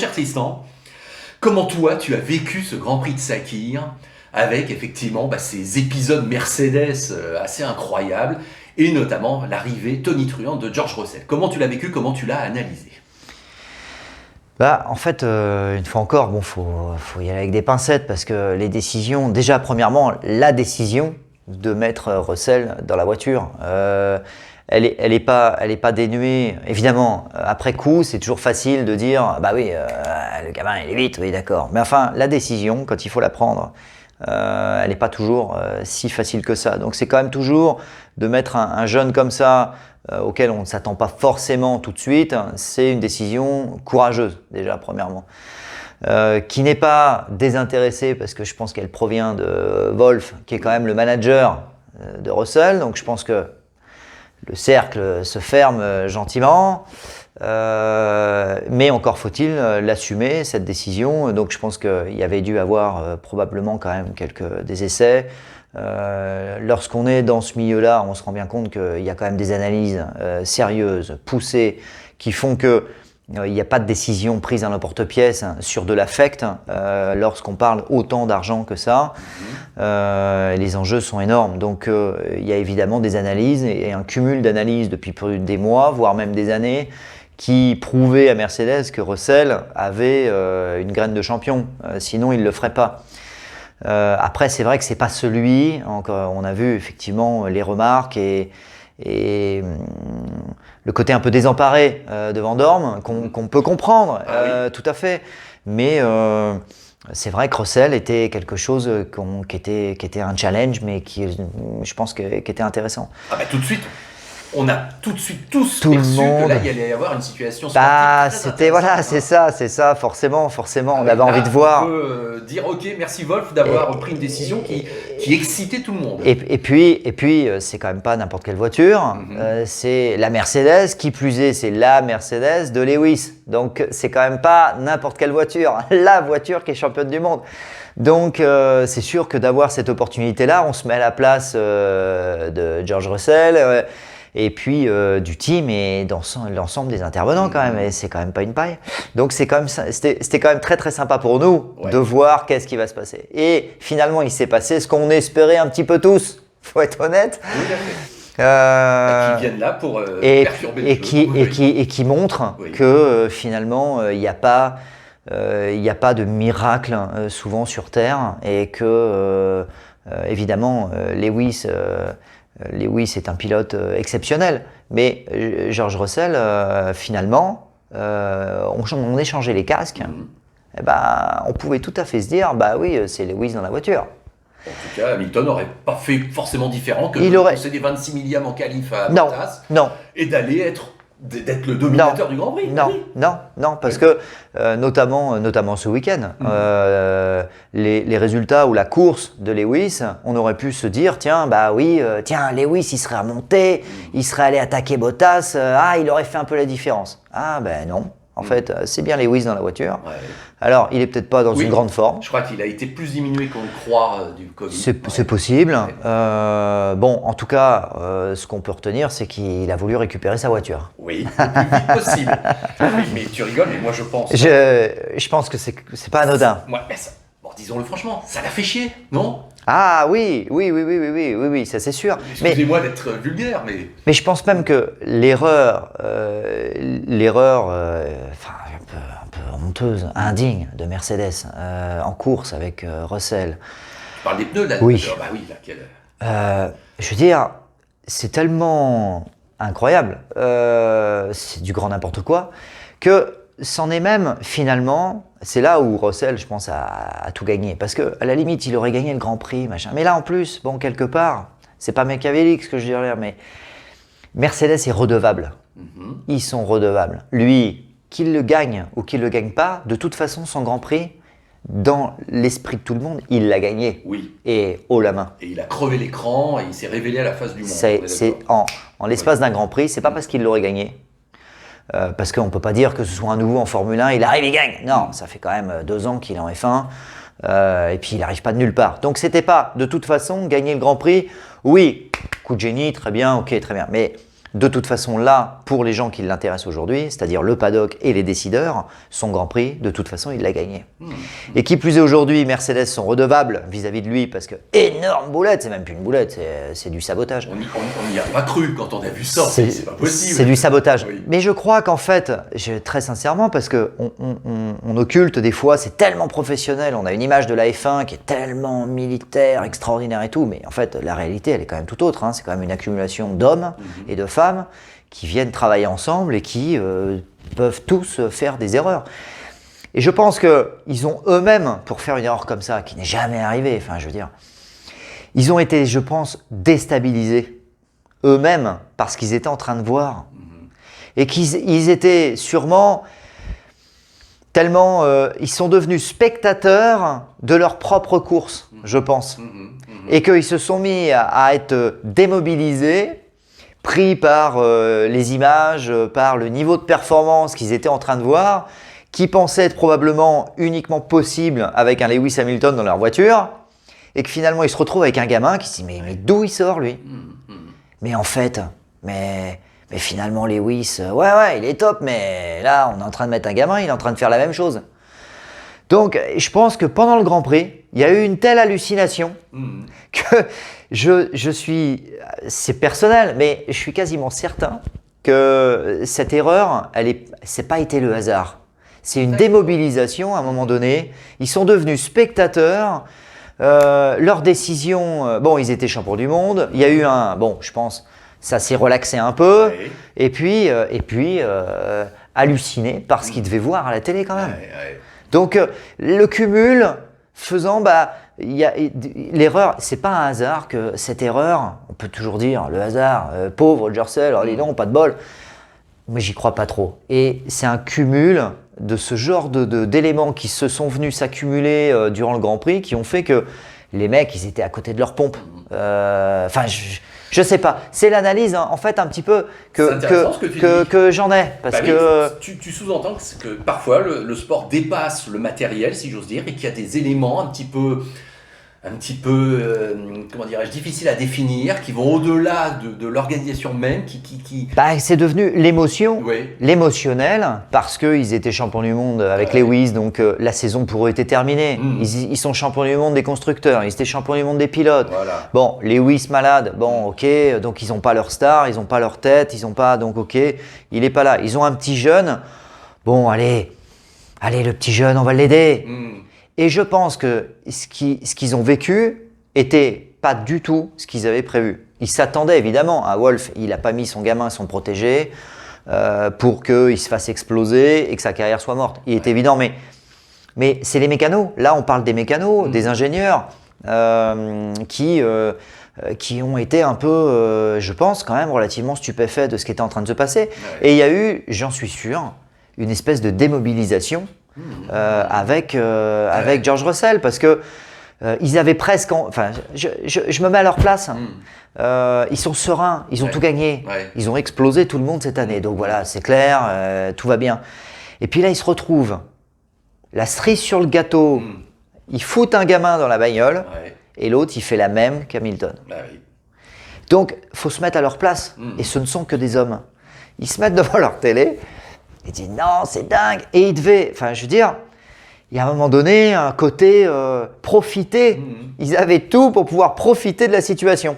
cher Tristan, comment toi tu as vécu ce Grand Prix de Sakhir avec effectivement ces épisodes Mercedes assez incroyables et notamment l'arrivée tonitruante de George Russell. Comment tu l'as vécu, comment tu l'as analysé? En fait, une fois encore, faut y aller avec des pincettes parce que les décisions, déjà premièrement, la décision de mettre Russell dans la voiture, elle est pas dénuée. Évidemment, après coup, c'est toujours facile de dire, bah oui, le gamin il est vite, oui d'accord. Mais enfin, la décision, quand il faut la prendre, elle n'est pas toujours si facile que ça. Donc c'est quand même toujours de mettre un jeune comme ça, auquel on ne s'attend pas forcément tout de suite, c'est une décision courageuse déjà premièrement. Qui n'est pas désintéressée parce que je pense qu'elle provient de Wolff, qui est quand même le manager de Russell. Donc je pense que le cercle se ferme gentiment. Mais encore faut-il l'assumer, cette décision. Donc je pense qu'il y avait dû avoir probablement quand même des essais. Lorsqu'on est dans ce milieu-là, on se rend bien compte qu'il y a quand même des analyses sérieuses, poussées, qui font que il n'y a pas de décision prise à l'emporte-pièce sur de l'affect lorsqu'on parle autant d'argent que ça. Les enjeux sont énormes. Donc il y a évidemment des analyses et un cumul d'analyses depuis des mois, voire même des années, qui prouvaient à Mercedes que Russell avait une graine de champion. Sinon, il ne le ferait pas. Après, c'est vrai que c'est pas celui. On a vu effectivement les remarques et le côté un peu désemparé de Vandoorne qu'on peut comprendre, oui. Tout à fait. Mais c'est vrai que Russell était quelque chose qui était un challenge, mais qui, je pense, qui était intéressant. Ah bah tout de suite. On a tout de suite tous perçu que là, il allait y avoir une situation sportive. C'était voilà, c'est ça, forcément, on avait envie de voir. On peut dire ok, merci Wolff d'avoir pris une décision qui excitait tout le monde. Et puis, c'est quand même pas n'importe quelle voiture, c'est la Mercedes, qui plus est, c'est la Mercedes de Lewis. Donc c'est quand même pas n'importe quelle voiture, la voiture qui est championne du monde. Donc c'est sûr que d'avoir cette opportunité-là, on se met à la place de George Russell. Et puis du team et dans l'ensemble des intervenants quand même, et c'est quand même pas une paille. Donc c'était quand même très très sympa pour nous de voir qu'est-ce qui va se passer. Et finalement il s'est passé ce qu'on espérait un petit peu tous, faut être honnête. Qui viennent là pour perturber le jeu. Et qui montrent que finalement il n'y a pas de miracle souvent sur Terre, et que évidemment Lewis est un pilote exceptionnel, mais George Russell, finalement, on échangeait les casques, et on pouvait tout à fait se dire, bah oui, c'est Lewis dans la voiture. En tout cas, Hamilton n'aurait pas fait forcément différent que de posséder 26 millième en qualif à Bottas et d'être le dominateur du Grand Prix. Non, parce que notamment ce week-end, les résultats ou la course de Lewis, on aurait pu se dire Lewis il serait remonté, il serait allé attaquer Bottas, il aurait fait un peu la différence. Non. En fait, c'est bien Lewis dans la voiture. Ouais. Alors, il est peut-être pas dans une grande forme. Je crois qu'il a été plus diminué qu'on le croit du Covid. C'est possible. Ouais. En tout cas, ce qu'on peut retenir, c'est qu'il a voulu récupérer sa voiture. Oui, le plus vite possible. Mais tu rigoles, mais moi je pense. Je pense que c'est pas anodin. Ouais, mais ça, disons-le franchement, ça l'a fait chier, non ? Ah oui, ça c'est sûr. Excusez-moi d'être vulgaire, mais... Mais je pense même que l'erreur un peu honteuse, indigne de Mercedes en course avec Russell. Tu parles des pneus là ? Oui. Bah oui, laquelle ? Je veux dire, c'est tellement incroyable, c'est du grand n'importe quoi, que c'en est même finalement, c'est là où Russell, je pense, a tout gagné. Parce qu'à la limite, il aurait gagné le Grand Prix, machin. Mais là, en plus, quelque part, c'est pas machiavélique ce que je dis là, mais Mercedes est redevable. Ils sont redevables. Lui, qu'il le gagne ou qu'il le gagne pas, de toute façon, son Grand Prix, dans l'esprit de tout le monde, il l'a gagné. Oui. Et haut la main. Et il a crevé l'écran et il s'est révélé à la face du monde. C'est en l'espace d'un Grand Prix, c'est pas parce qu'il l'aurait gagné. Parce qu'on ne peut pas dire que ce soit un nouveau en Formule 1, il arrive, il gagne. Non, ça fait quand même 2 ans qu'il est en F1, et puis il n'arrive pas de nulle part. Donc c'était pas, de toute façon, gagner le Grand Prix, oui, coup de génie, très bien, ok, très bien. Mais de toute façon, là, pour les gens qui l'intéressent aujourd'hui, c'est-à-dire le paddock et les décideurs, son Grand Prix, de toute façon, il l'a gagné. Et qui plus est aujourd'hui, Mercedes sont redevables vis-à-vis de lui parce que énorme boulette, c'est même plus une boulette, c'est du sabotage. On n'y a pas cru quand on a vu ça, c'est pas possible. C'est du sabotage. Oui. Mais je crois qu'en fait, très sincèrement, parce qu'on occulte des fois, c'est tellement professionnel, on a une image de la F1 qui est tellement militaire, extraordinaire et tout, mais en fait, la réalité, elle est quand même tout autre. Hein. C'est quand même une accumulation d'hommes et de femmes qui viennent travailler ensemble et qui peuvent tous faire des erreurs. Et je pense qu'ils ont eux-mêmes, pour faire une erreur comme ça, qui n'est jamais arrivée, enfin je veux dire, ils ont été, je pense, déstabilisés eux-mêmes parce qu'ils étaient en train de voir. Et qu'ils étaient sûrement tellement... ils sont devenus spectateurs de leur propre course, je pense. Et qu'ils se sont mis à être démobilisés, pris par les images, par le niveau de performance qu'ils étaient en train de voir, qui pensaient être probablement uniquement possible avec un Lewis Hamilton dans leur voiture, et que finalement ils se retrouvent avec un gamin qui se dit mais d'où il sort lui? Mais en fait, mais finalement Lewis, ouais, il est top, mais là on est en train de mettre un gamin, il est en train de faire la même chose. Donc je pense que pendant le Grand Prix, il y a eu une telle hallucination que je suis, c'est personnel, mais je suis quasiment certain que cette erreur, c'est pas été le hasard. C'est une démobilisation à un moment donné. Ils sont devenus spectateurs. Leur décision, bon, ils étaient champions du monde. Il y a eu je pense, ça s'est relaxé un peu. Ouais. Et puis halluciné par ce qu'ils devaient voir à la télé quand même. Ouais. Donc le cumul faisant, l'erreur, c'est pas un hasard que cette erreur, on peut toujours dire le hasard, pauvre George Russell, dis donc, pas de bol. Mais j'y crois pas trop. Et c'est un cumul de ce genre d'éléments qui se sont venus s'accumuler durant le Grand Prix, qui ont fait que les mecs, ils étaient à côté de leur pompe. Enfin, je sais pas. C'est l'analyse, hein, en fait, un petit peu que j'en ai. Parce que tu sous-entends que parfois le sport dépasse le matériel, si j'ose dire, et qu'il y a des éléments un petit peu comment dirais-je, difficiles à définir, qui vont au-delà de l'organisation même, qui... c'est devenu l'émotion, Oui. l'émotionnel, parce qu'ils étaient champions du monde avec Lewis, donc la saison pour eux était terminée. Ils sont champions du monde des constructeurs, ils étaient champions du monde des pilotes. Voilà. Bon, Lewis malade, bon ok, donc ils n'ont pas leur star, ils n'ont pas leur tête, ils n'ont pas, donc ok, il n'est pas là. Ils ont un petit jeune, bon allez le petit jeune, on va l'aider. Et je pense que ce qu'ils ont vécu était pas du tout ce qu'ils avaient prévu. Ils s'attendaient évidemment à Wolff, il n'a pas mis son gamin, son protégé, pour qu'il se fasse exploser et que sa carrière soit morte. Il est évident, mais c'est les mécanos. Là, on parle des mécanos, des ingénieurs qui ont été un peu, je pense, quand même relativement stupéfaits de ce qui était en train de se passer. Ouais. Et il y a eu, j'en suis sûr, une espèce de démobilisation avec George Russell, parce que ils avaient presque... Enfin, je me mets à leur place. Ils sont sereins, ils ont tout gagné. Ouais. Ils ont explosé tout le monde cette année. Donc voilà, c'est clair, tout va bien. Et puis là, ils se retrouvent. La cerise sur le gâteau, ils foutent un gamin dans la bagnole, et l'autre, il fait la même qu'Hamilton. Oui. Donc, il faut se mettre à leur place. Et ce ne sont que des hommes. Ils se mettent devant leur télé, ils disent non, c'est dingue. Et ils devaient... Enfin, je veux dire... Il y a un moment donné un côté profiter. Ils avaient tout pour pouvoir profiter de la situation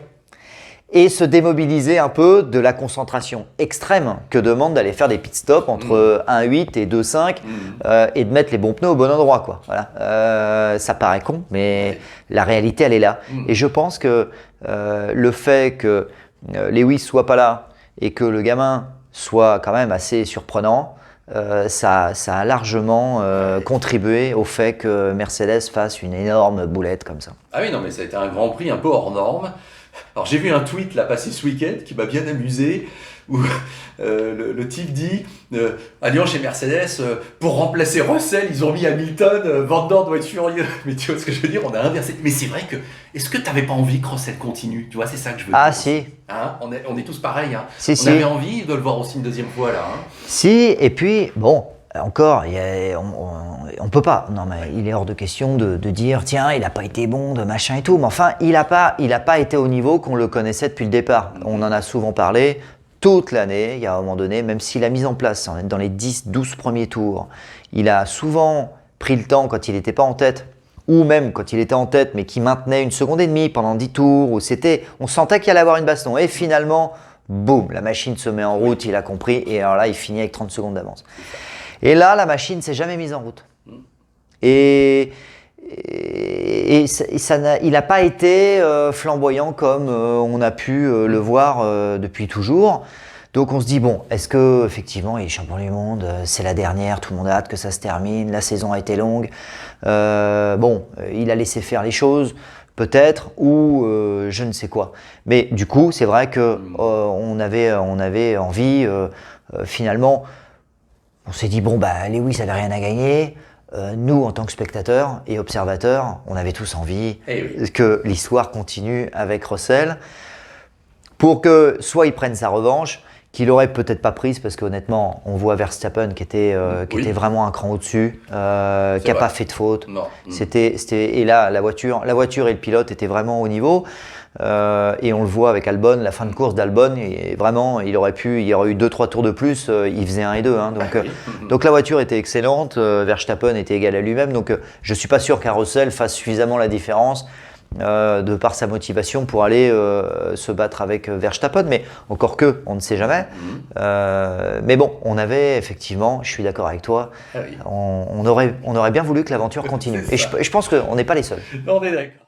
et se démobiliser un peu de la concentration extrême que demande d'aller faire des pit stops entre 1.8 et 2.5 et de mettre les bons pneus au bon endroit, quoi. Voilà. Ça paraît con, mais la réalité, elle est là. Et je pense que le fait que Lewis soit pas là et que le gamin soit quand même assez surprenant, ça a largement contribué au fait que Mercedes fasse une énorme boulette comme ça. Ah oui, non, mais ça a été un Grand Prix un peu hors norme. Alors j'ai vu un tweet là passer ce week-end qui m'a bien amusé, où le type dit à Lyon chez Mercedes, pour remplacer Russell, ils ont mis Hamilton, Van Dorn doit être furieux. Mais tu vois ce que je veux dire, on a inversé. Mais c'est vrai que, est-ce que tu n'avais pas envie que Russell continue? Tu vois, c'est ça que je veux dire. Ah si. Hein, on est tous pareils. Hein. Si, on avait envie de le voir aussi une deuxième fois là. Hein. Si, et puis, bon, encore, on peut pas. Non, mais il est hors de question de dire, tiens, il n'a pas été bon, de machin et tout. Mais enfin, il a pas été au niveau qu'on le connaissait depuis le départ. On en a souvent parlé. toute l'année, il y a un moment donné, même s'il a mis en place dans les 10-12 premiers tours, il a souvent pris le temps quand il n'était pas en tête, ou même quand il était en tête, mais qui maintenait 1 seconde et demie pendant 10 tours, où on sentait qu'il allait avoir une baston. Et finalement, boum, la machine se met en route, il a compris, et alors là, il finit avec 30 secondes d'avance. Et là, la machine ne s'est jamais mise en route. Il n'a pas été flamboyant comme on a pu le voir depuis toujours. Donc on se dit, bon, est-ce que effectivement il est champion du monde, c'est la dernière, tout le monde a hâte que ça se termine, la saison a été longue. Il a laissé faire les choses, peut-être, ou je ne sais quoi. Mais du coup, c'est vrai que on avait envie, finalement, on s'est dit, bon, bah Lewis n'avait rien à gagner. Nous, en tant que spectateurs et observateurs, on avait tous envie que l'histoire continue avec Russell pour que soit il prenne sa revanche, qu'il aurait peut-être pas prise parce qu'honnêtement, on voit Verstappen qui était vraiment un cran au-dessus, qui n'a pas fait de faute. Non. Et là, la voiture et le pilote étaient vraiment au niveau. Et on le voit avec Albon, la fin de course d'Albon, et vraiment, il y aurait eu 2-3 tours de plus, il faisait 1 et 2. Hein, donc la voiture était excellente, Verstappen était égal à lui-même, donc je ne suis pas sûr qu'un Russell fasse suffisamment la différence de par sa motivation pour aller se battre avec Verstappen, mais encore que, on ne sait jamais. Mais bon, on avait effectivement, je suis d'accord avec toi, on aurait bien voulu que l'aventure continue. Et je pense qu'on n'est pas les seuls. Non, on est d'accord.